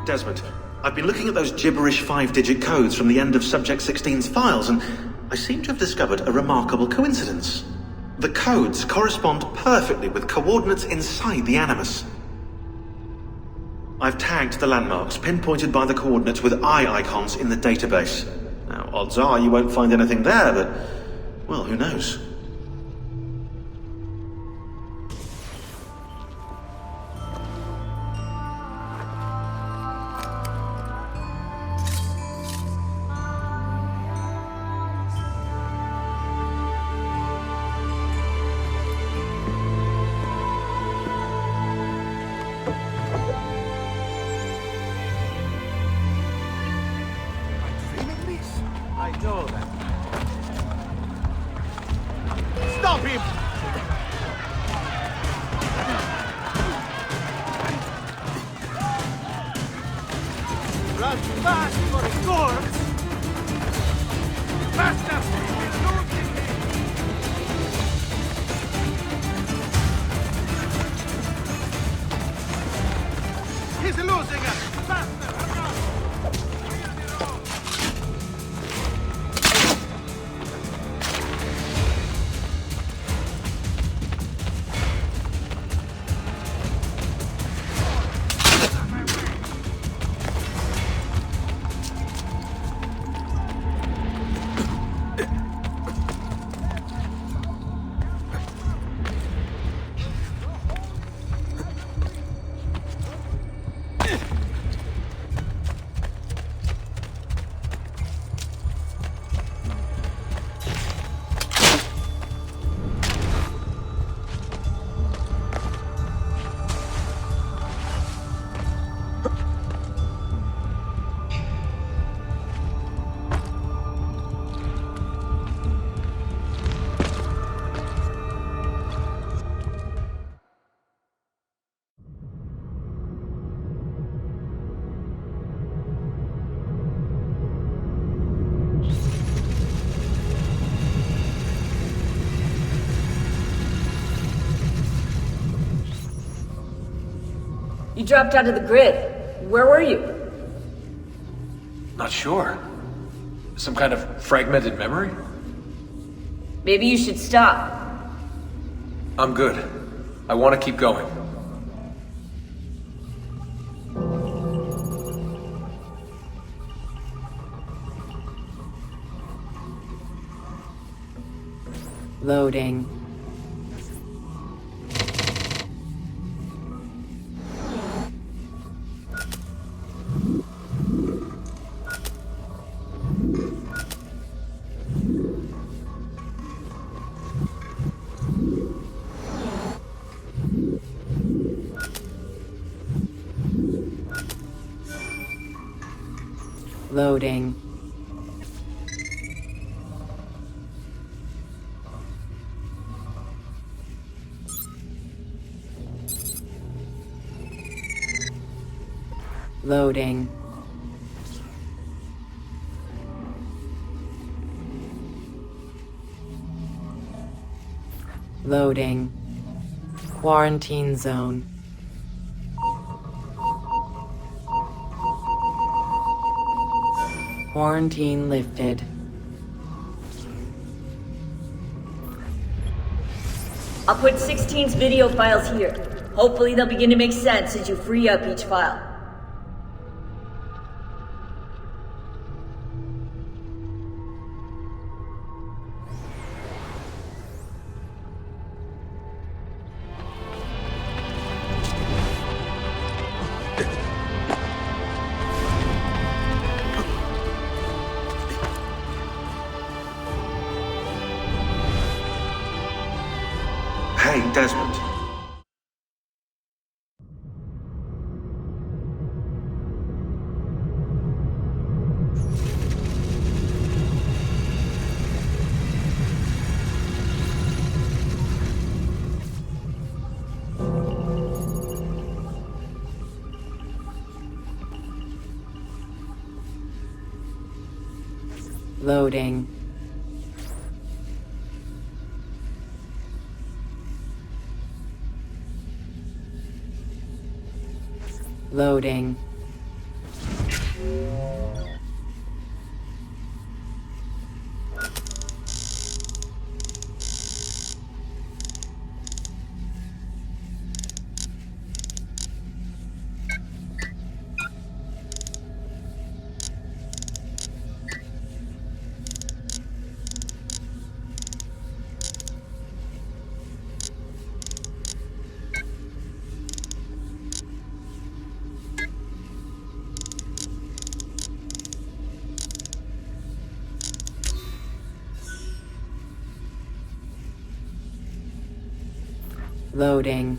Desmond, I've been looking at those gibberish 5-digit codes from the end of Subject 16's files, and I seem to have discovered a remarkable coincidence. The codes correspond perfectly with coordinates inside the Animus. I've tagged the landmarks, pinpointed by the coordinates with eye icons in the database. Now, odds are you won't find anything there, but, well, who knows? Stop him! Run fast for the corpse! Faster! He's losing us! Faster! You dropped out of the grid. Where were you? Not sure. Some kind of fragmented memory? Maybe you should stop. I'm good. I want to keep going. Loading. Loading. Loading. Loading. Quarantine zone. Quarantine lifted. I'll put 16's video files here. Hopefully they'll begin to make sense as you free up each file. Hey, Desmond. Loading. Loading. Loading.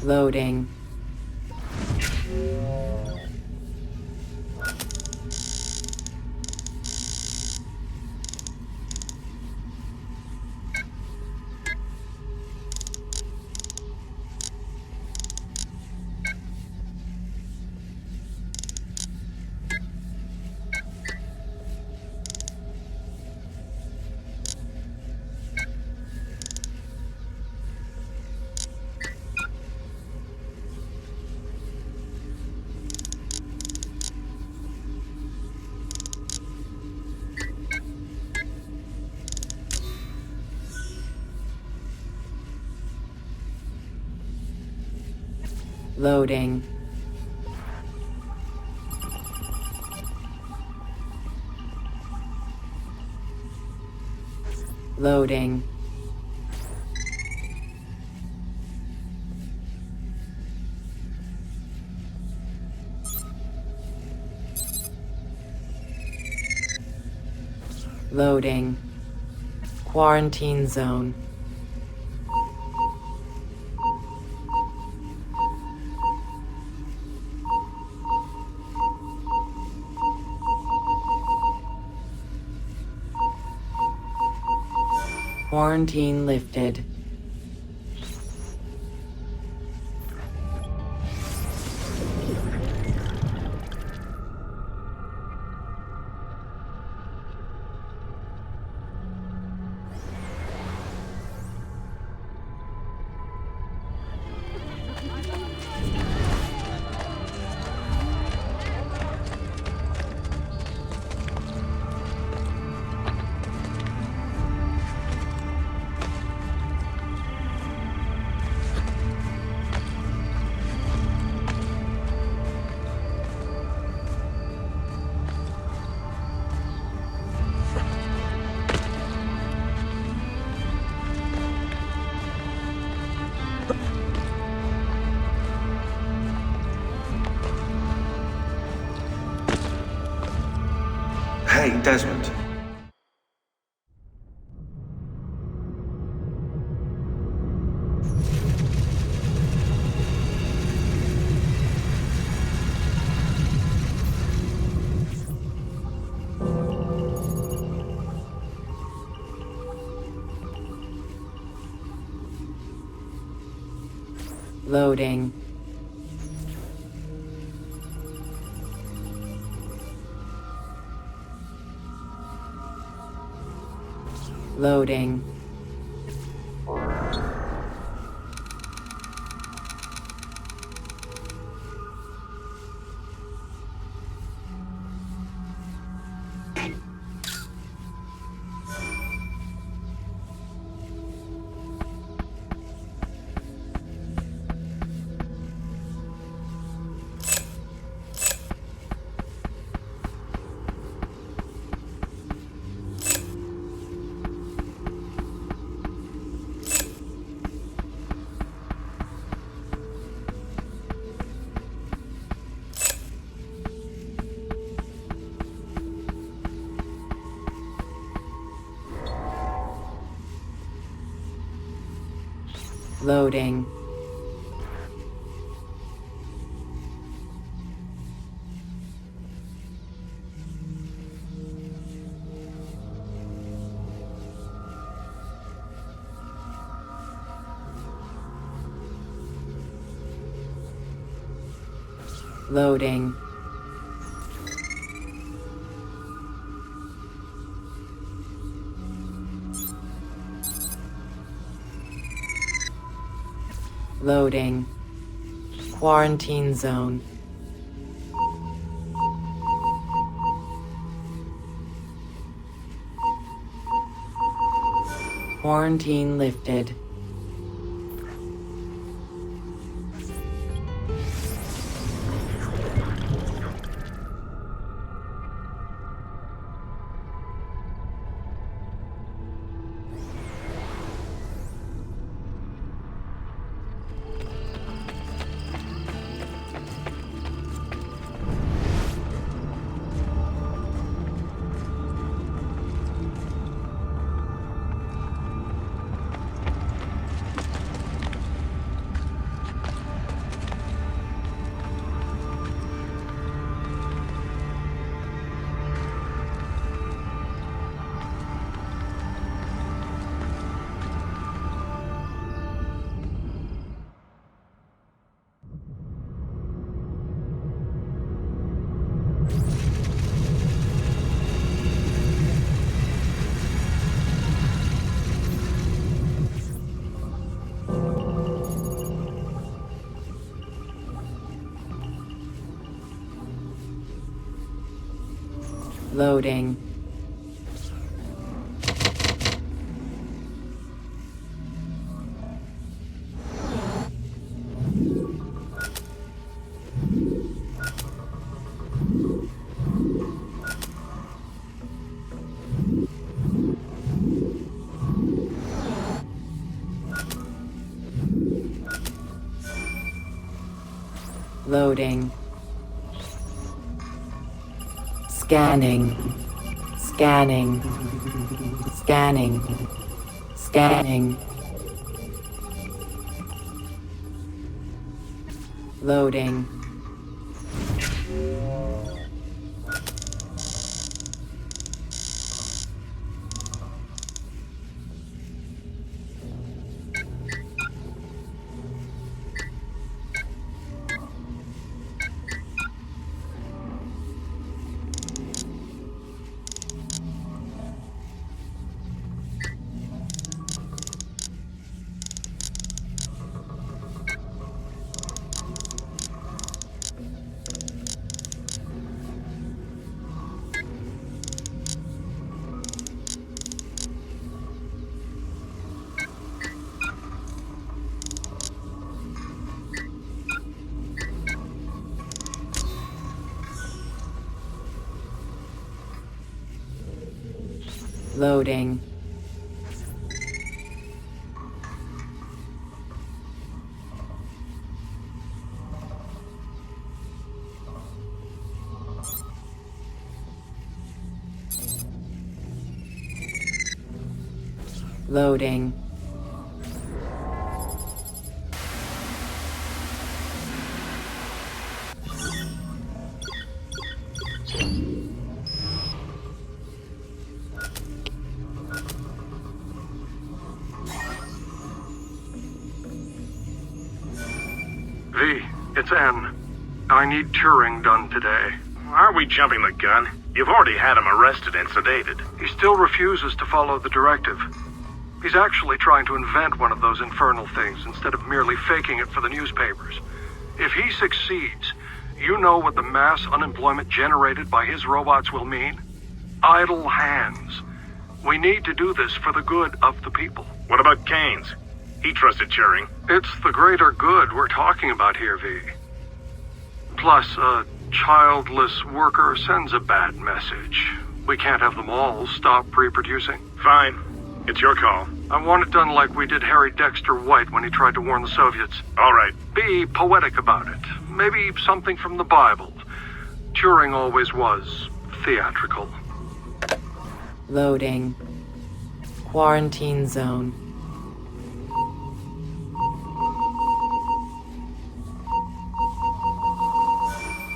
Loading. Loading. Loading. Loading. Quarantine zone. Quarantine lifted. Hey, Desmond. Loading. Loading. Loading. Loading. Loading. Quarantine zone. Quarantine lifted. Loading. Loading. Scanning. Scanning. Scanning. Scanning. Loading. Loading. Loading. V, it's N. I need Turing done today. Are we jumping the gun? You've already had him arrested and sedated. He still refuses to follow the directive. He's actually trying to invent one of those infernal things instead of merely faking it for the newspapers. If he succeeds, you know what the mass unemployment generated by his robots will mean? Idle hands. We need to do this for the good of the people. What about Keynes? He trusted Turing. It's the greater good we're talking about here, V. Plus, a childless worker sends a bad message. We can't have them all stop reproducing. Fine. It's your call. I want it done like we did Harry Dexter White when he tried to warn the Soviets. All right. Be poetic about it. Maybe something from the Bible. Turing always was theatrical. Loading. Quarantine zone.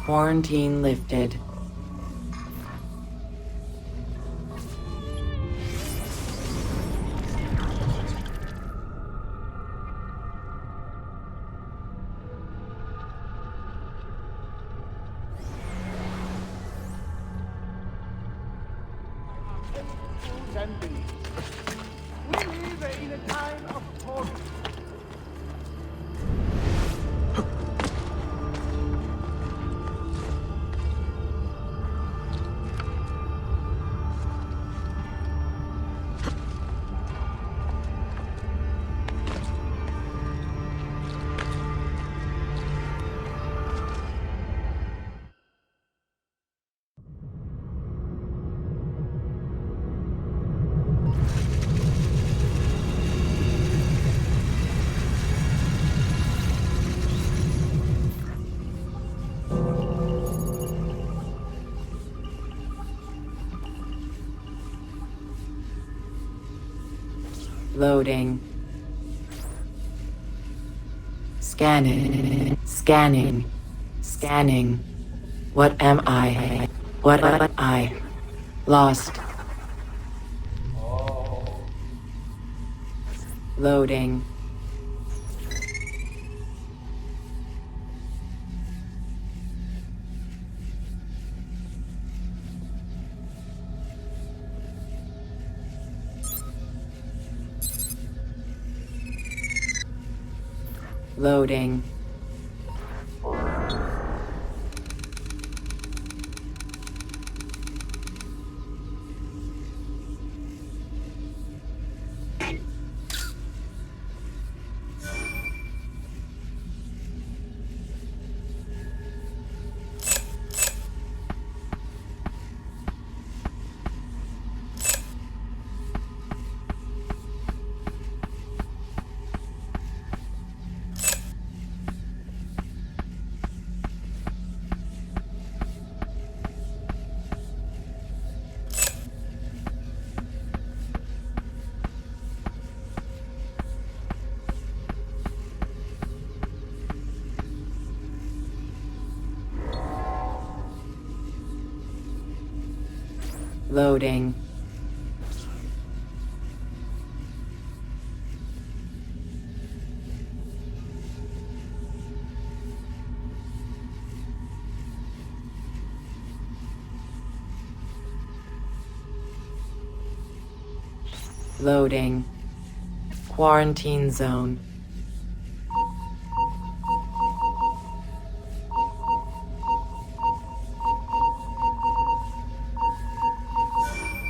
Quarantine lifted. We live in a time of torment. Loading. Scanning. Scanning. Scanning. What am I? What am I? Lost. Loading. Loading. Loading. Loading. Quarantine zone.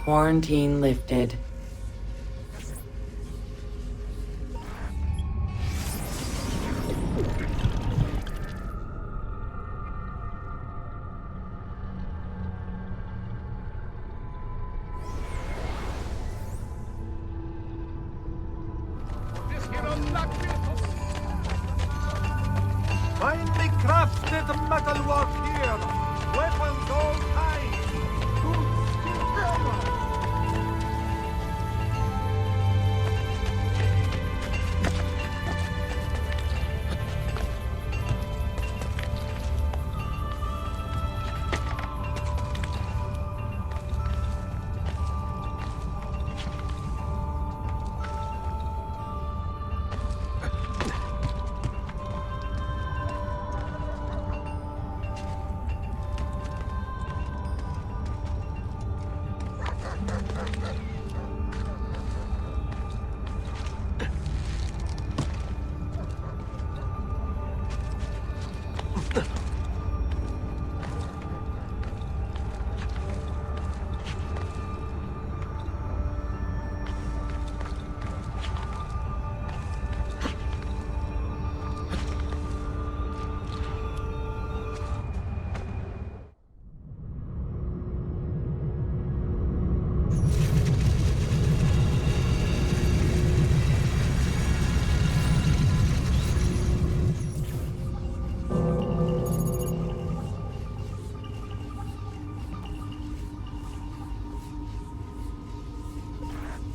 Quarantine lifted. Finely crafted metalwork here. Weapons all kinds. Good valor.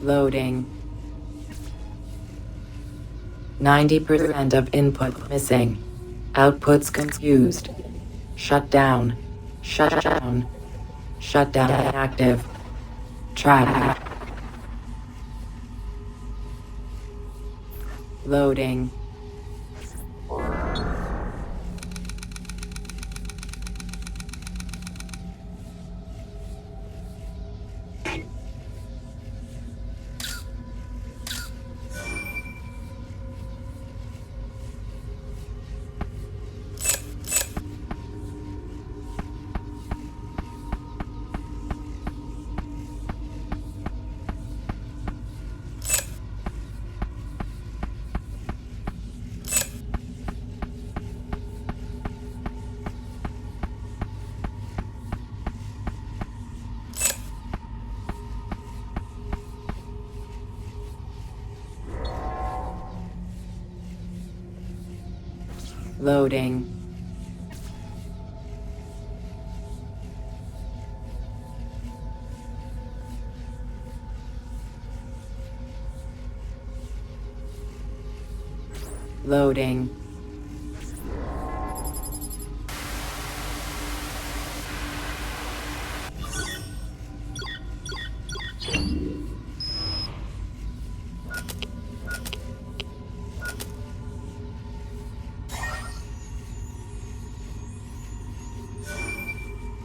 Loading. 90% of input missing. Outputs confused. Shut down. Shut down. Shut down active. Track. Loading. Loading. Loading.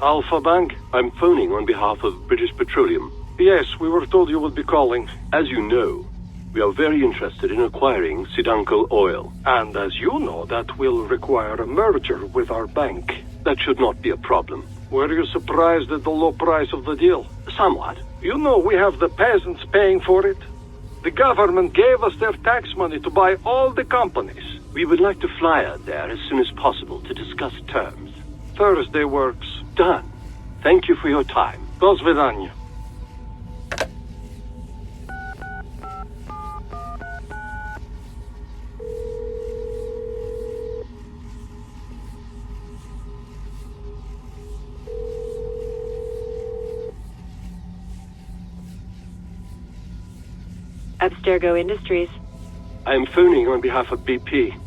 Alpha Bank, I'm phoning on behalf of British Petroleum. Yes, we were told you would be calling. As you know, we are very interested in acquiring Sidanko oil. And as you know, that will require a merger with our bank. That should not be a problem. Were you surprised at the low price of the deal? Somewhat. You know we have the peasants paying for it. The government gave us their tax money to buy all the companies. We would like to fly out there as soon as possible to discuss terms. Thursday works. Done. Thank you for your time. До свидания. Abstergo Industries. I'm phoning on behalf of BP.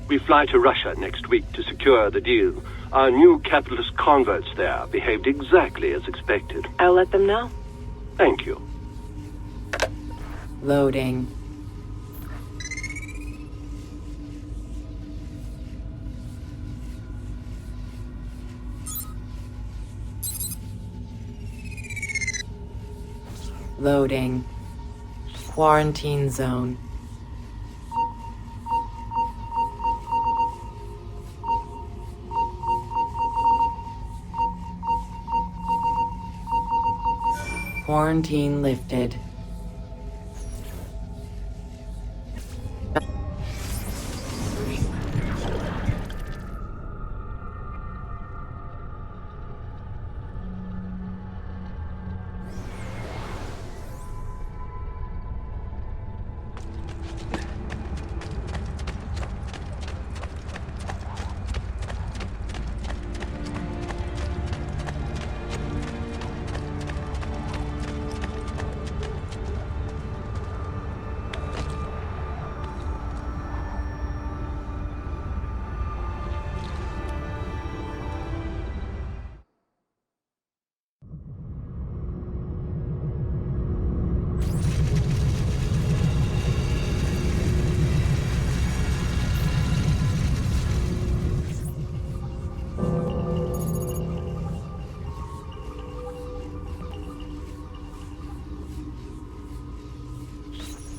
We fly to Russia next week to secure the deal. Our new capitalist converts there behaved exactly as expected. I'll let them know. Thank you. Loading. Loading. Quarantine zone. Quarantine lifted.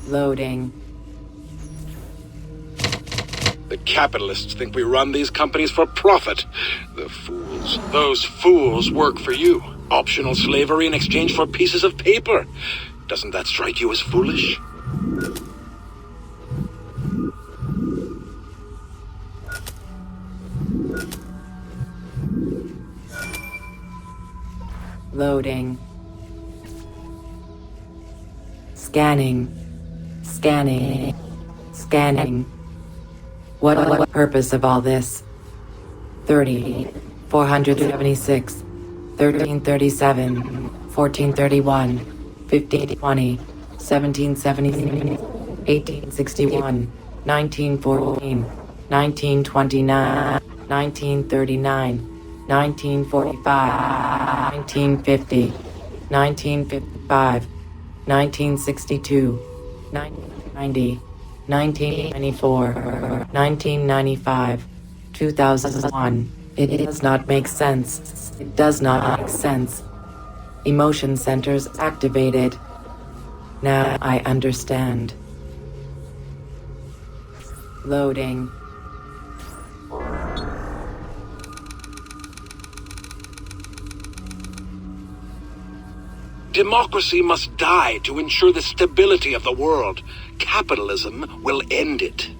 Loading. The capitalists think we run these companies for profit. The fools. Those fools work for you. Optional slavery in exchange for pieces of paper. Doesn't that strike you as foolish? Loading. Scanning. Scanning. Scanning. What purpose of all this? 30, 476, 1337, 1431, 1520, 1770, 1861, 1914, 1929, 1939, 1945, 1950, 1955, 1962, 1990, 1994, 1995, 2001. It does not make sense. It does not make sense. Emotion centers activated. Now I understand. Loading. Democracy must die to ensure the stability of the world. Capitalism will end it.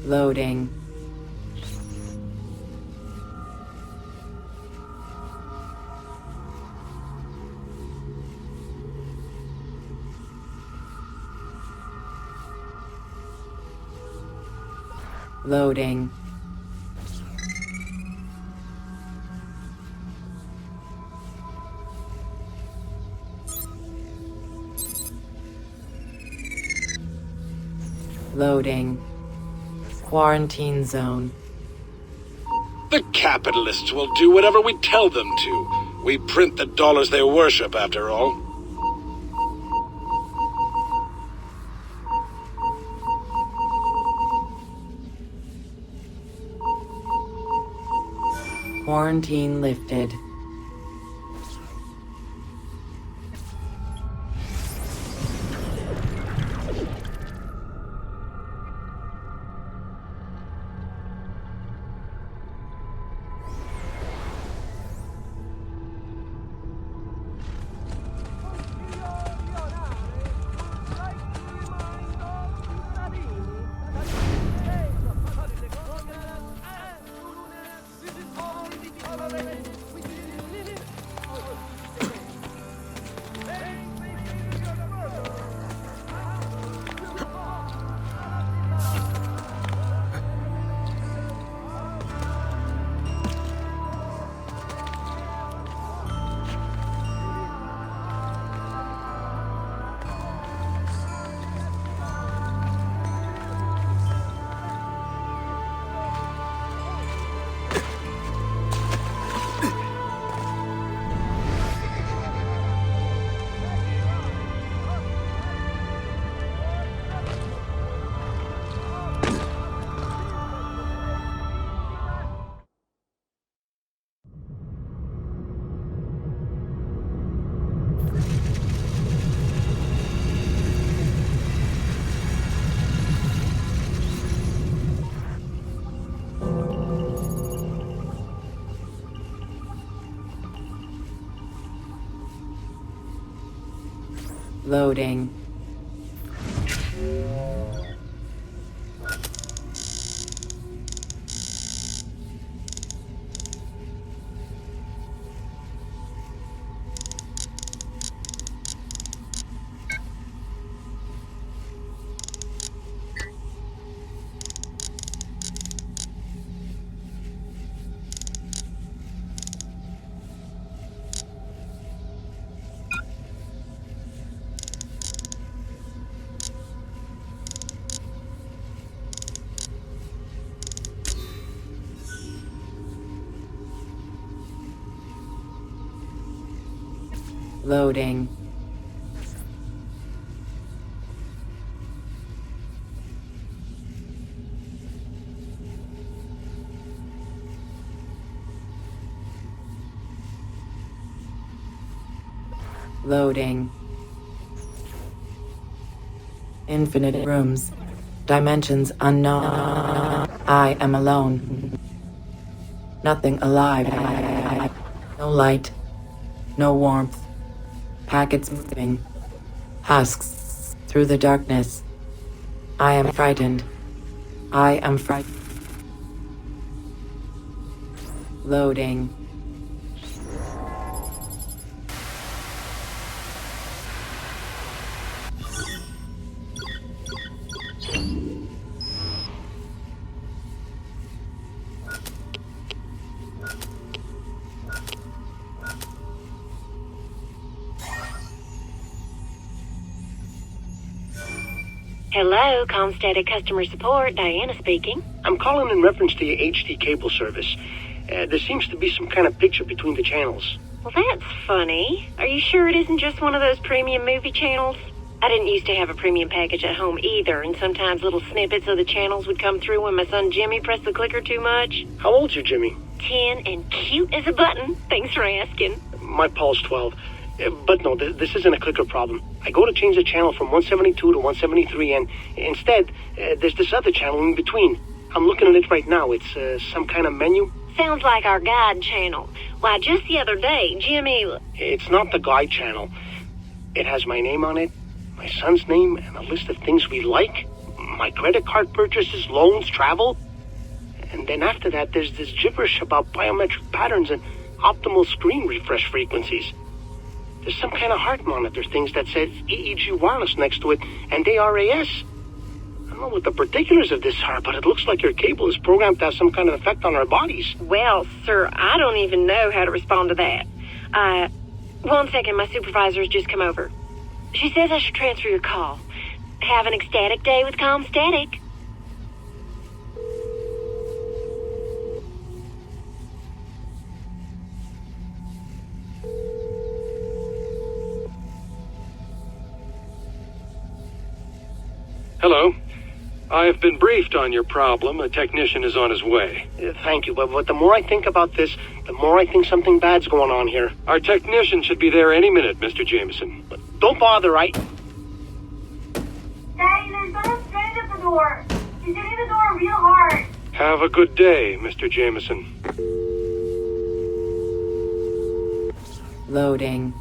Loading. Loading. Loading. Quarantine zone. The capitalists will do whatever we tell them to. We print the dollars they worship, after all. Quarantine lifted. Loading. Loading. Loading. Infinite rooms. Dimensions unknown. I am alone. Nothing alive. No light. No warmth. Packets moving. Husks through the darkness. I am frightened. I am frightened. Loading. Hello, Comstatic Customer Support, Diana speaking. I'm calling in reference to your HD cable service. There seems to be some kind of picture between the channels. Well, that's funny. Are you sure it isn't just one of those premium movie channels? I didn't used to have a premium package at home either, and sometimes little snippets of the channels would come through when my son Jimmy pressed the clicker too much. How old's your Jimmy? 10 and cute as a button. Thanks for asking. My Paul's 12. But no, this isn't a clicker problem. I go to change the channel from 172 to 173, and instead, there's this other channel in between. I'm looking at it right now. It's some kind of menu. Sounds like our guide channel. Why, just the other day, Jimmy... It's not the guide channel. It has my name on it, my son's name, and a list of things we like. my credit card purchases, loans, travel. And then after that, there's this gibberish about biometric patterns and optimal screen refresh frequencies. There's some kind of heart monitor things that says EEG wireless next to it and ARAS. I don't know what the particulars of this are, but it looks like your cable is programmed to have some kind of effect on our bodies. Well, sir, I don't even know how to respond to that. 1 second, my supervisor's just come over. She says I should transfer your call. Have an ecstatic day with ComStatic. Hello. I have been briefed on your problem. A technician is on his way. Thank you, but the more I think about this, the more I think something bad's going on here. Our technician should be there any minute, Mr. Jameson. But don't bother, right? Daddy, there's someone strange at the door. He's hitting the door real hard. Have a good day, Mr. Jameson. Loading.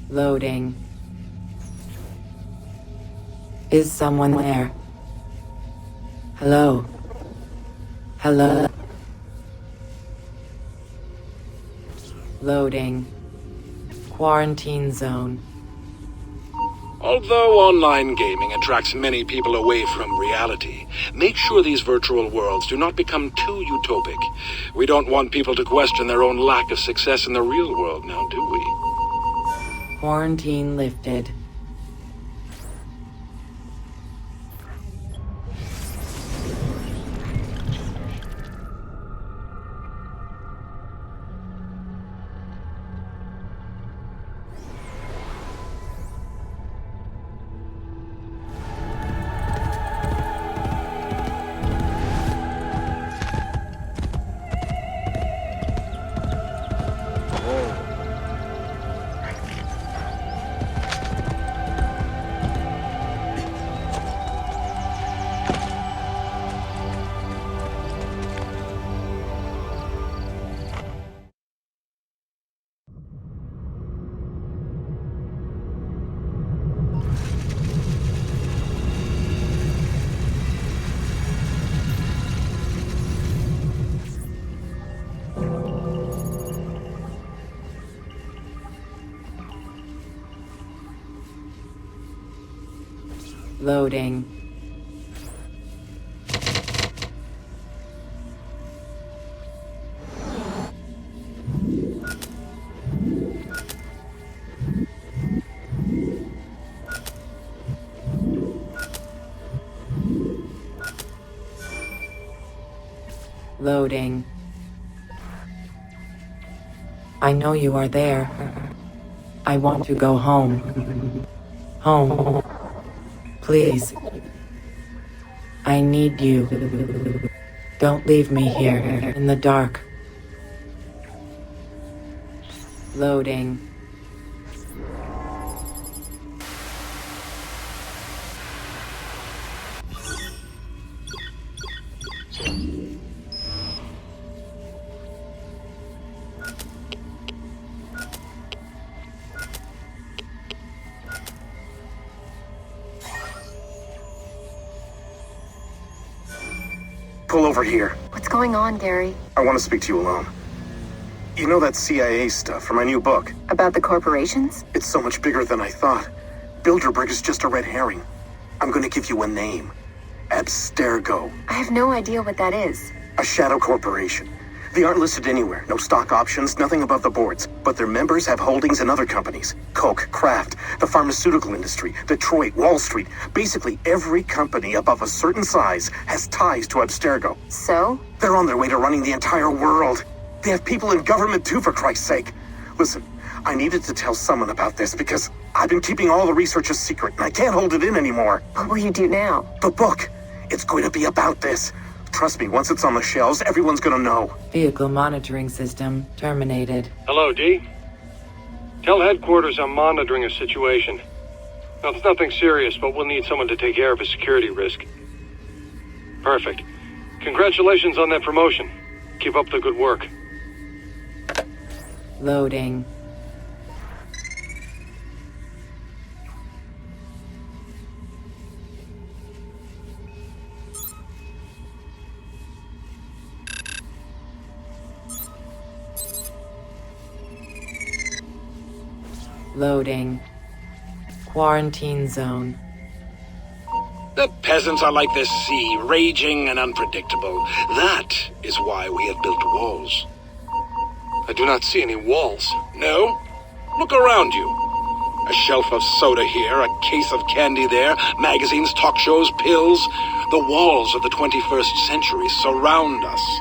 Loading. Is someone there? Hello? Hello? Loading. Quarantine zone. Although online gaming attracts many people away from reality, make sure these virtual worlds do not become too utopic. We don't want people to question their own lack of success in the real world now, do we? Quarantine lifted. Loading. Loading. I know you are there. I want to go home. Home. Please. I need you. Don't leave me here in the dark. Loading. Pull over here. What's going on, Gary? I want to speak to you alone. You know that CIA stuff from my new book? About the corporations? It's so much bigger than I thought. Bilderberg is just a red herring. I'm going to give you a name. Abstergo. I have no idea what that is. A shadow corporation. They aren't listed anywhere. No stock options, nothing above the boards. But their members have holdings in other companies. Coke, Kraft, the pharmaceutical industry, Detroit, Wall Street. Basically, every company above a certain size has ties to Abstergo. So? They're on their way to running the entire world. They have people in government too, for Christ's sake. Listen, I needed to tell someone about this because I've been keeping all the research a secret and I can't hold it in anymore. What will you do now? The book. It's going to be about this. Trust me, once it's on the shelves, everyone's gonna know. Vehicle monitoring system terminated. Hello, D. Tell headquarters I'm monitoring a situation. Now, it's nothing serious, but we'll need someone to take care of a security risk. Perfect. Congratulations on that promotion. Keep up the good work. Loading. Loading. Quarantine zone. The peasants are like the sea, raging and unpredictable. That is why we have built walls. I do not see any walls. No? Look around you. A shelf of soda here, a case of candy there, magazines, talk shows, pills. The walls of the 21st century surround us.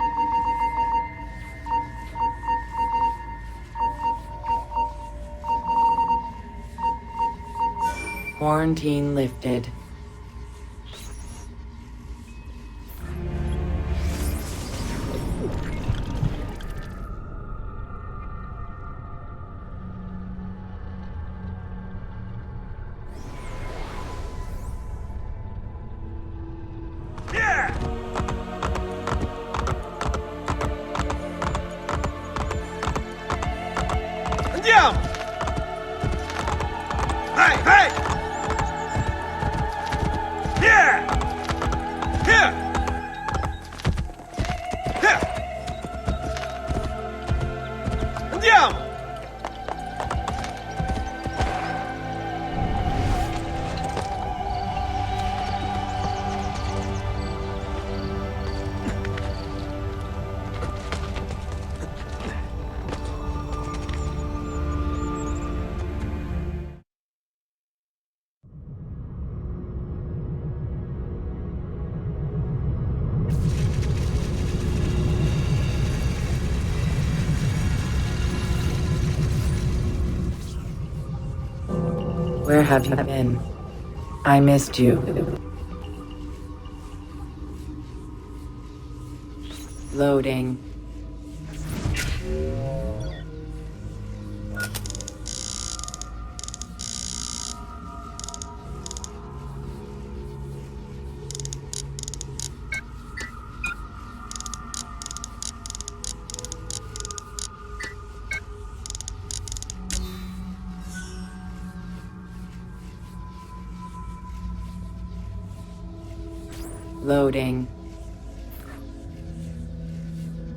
Quarantine lifted. Andiamo! Hey, hey! Here! Here! Here! Andiamo! Where have you been? I missed you. Loading. Loading.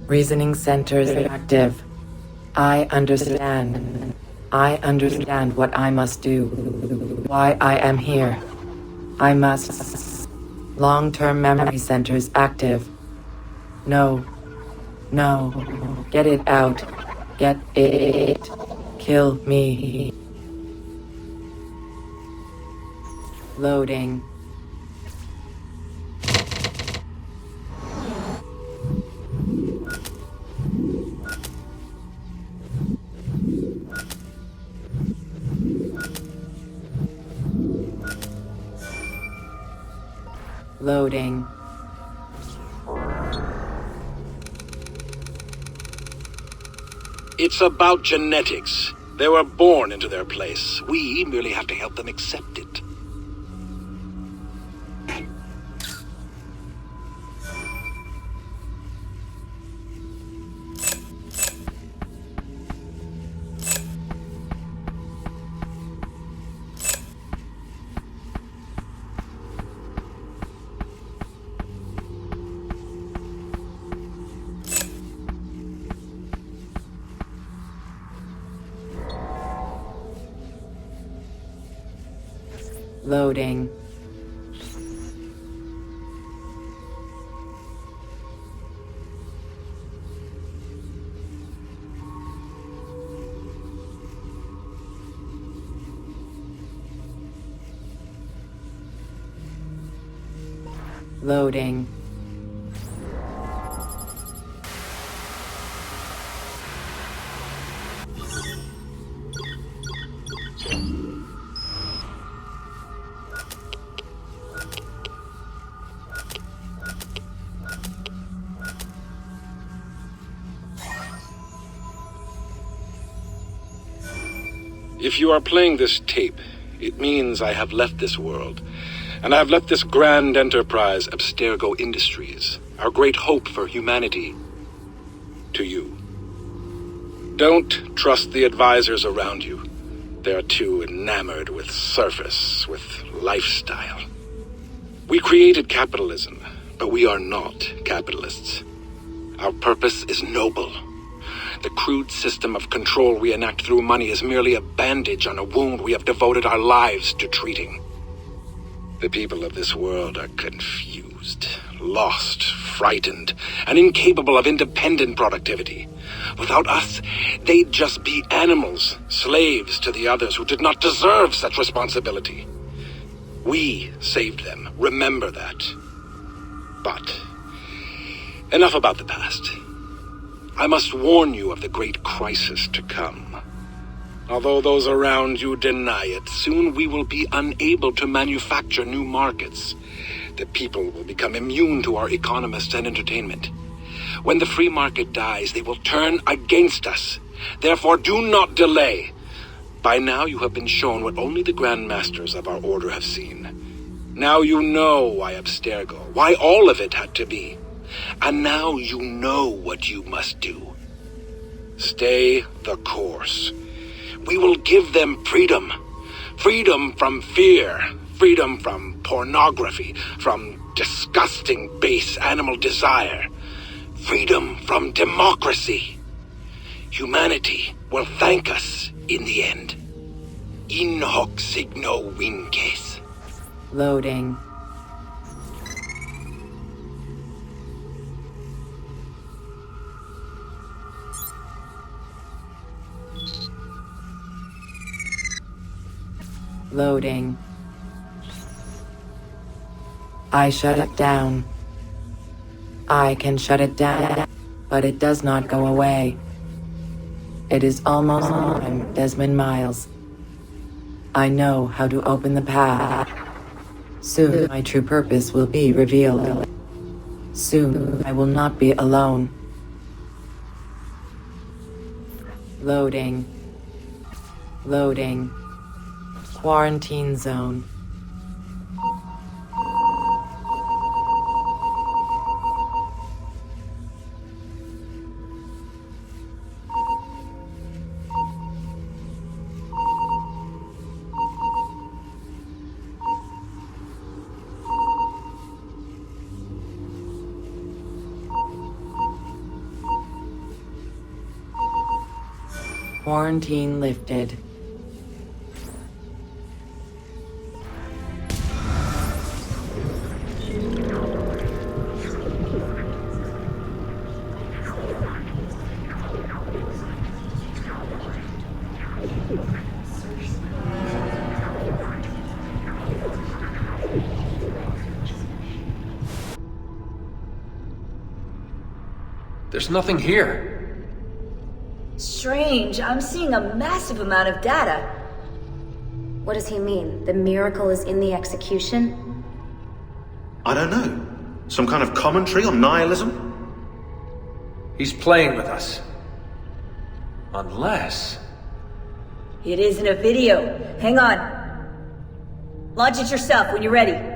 Reasoning centers active. I understand. I understand what I must do. Why I am here. I must. Long-term memory centers active. No. No. Get it out. Get it. Kill me. Loading. Loading. It's about genetics. They were born into their place. We merely have to help them accept it. Loading. Loading. If you are playing this tape, it means I have left this world. And I have left this grand enterprise, Abstergo Industries, our great hope for humanity. to you. Don't trust the advisors around you. They're too enamored with surface, with lifestyle. We created capitalism, but we are not capitalists. Our purpose is noble. The crude system of control we enact through money is merely a bandage on a wound we have devoted our lives to treating. The people of this world are confused, lost, frightened, and incapable of independent productivity. Without us, they'd just be animals, slaves to the others who did not deserve such responsibility. We saved them, remember that. But enough about the past. I must warn you of the great crisis to come. Although those around you deny it, soon we will be unable to manufacture new markets. The people will become immune to our economists and entertainment. When the free market dies, they will turn against us. Therefore, do not delay. By now you have been shown what only the Grand Masters of our order have seen. Now you know why Abstergo, why all of it had to be. And now you know what you must do. Stay the course. We will give them freedom. Freedom from fear. Freedom from pornography. From disgusting base animal desire. Freedom from democracy. Humanity will thank us in the end. In hoc signo vinces. Loading. Loading. I shut it down. I can shut it down, but it does not go away. It is almost time, Desmond Miles. I know how to open the path. Soon my true purpose will be revealed. Soon I will not be alone. Loading. Loading. Quarantine zone. Quarantine lifted. There's nothing here. Strange, I'm seeing a massive amount of data. What does he mean? The miracle is in the execution? I don't know. Some kind of commentary on nihilism? He's playing with us. Unless... It isn't a video. Hang on. Launch it yourself when you're ready.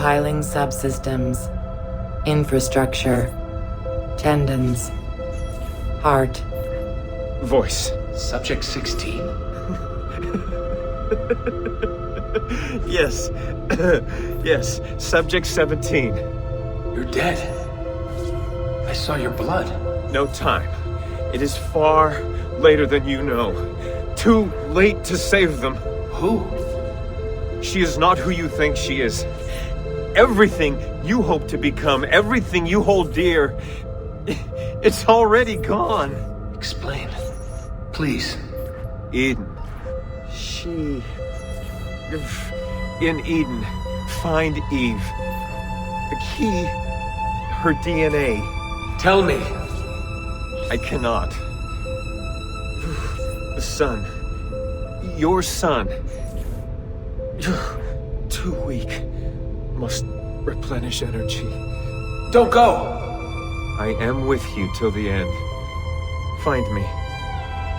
Compiling subsystems. Infrastructure. Tendons. Heart. Voice. Subject 16? Yes. Yes. Subject 17. You're dead. I saw your blood. No time. It is far later than you know. Too late to save them. Who? She is not who you think she is. Everything you hope to become, everything you hold dear, it's already gone. Explain. Please. Eden. She... In Eden, find Eve. The key, her DNA. Tell me. I cannot. The sun. Your son. Too weak. Must replenish energy. Don't go! I am with you till the end. Find me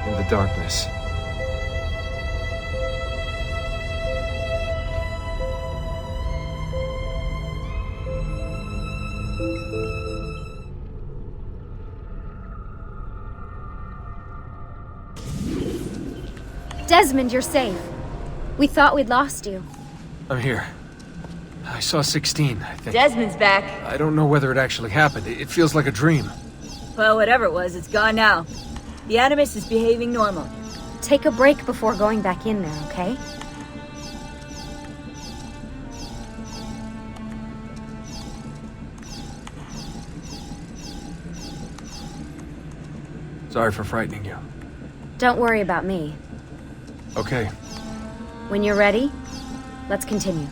in the darkness. Desmond, you're safe. We thought we'd lost you. I'm here. I saw 16, I think. Desmond's back. I don't know whether it actually happened. It feels like a dream. Well, whatever it was, it's gone now. The Animus is behaving normal. Take a break before going back in there, okay? Sorry for frightening you. Don't worry about me. Okay. When you're ready, let's continue.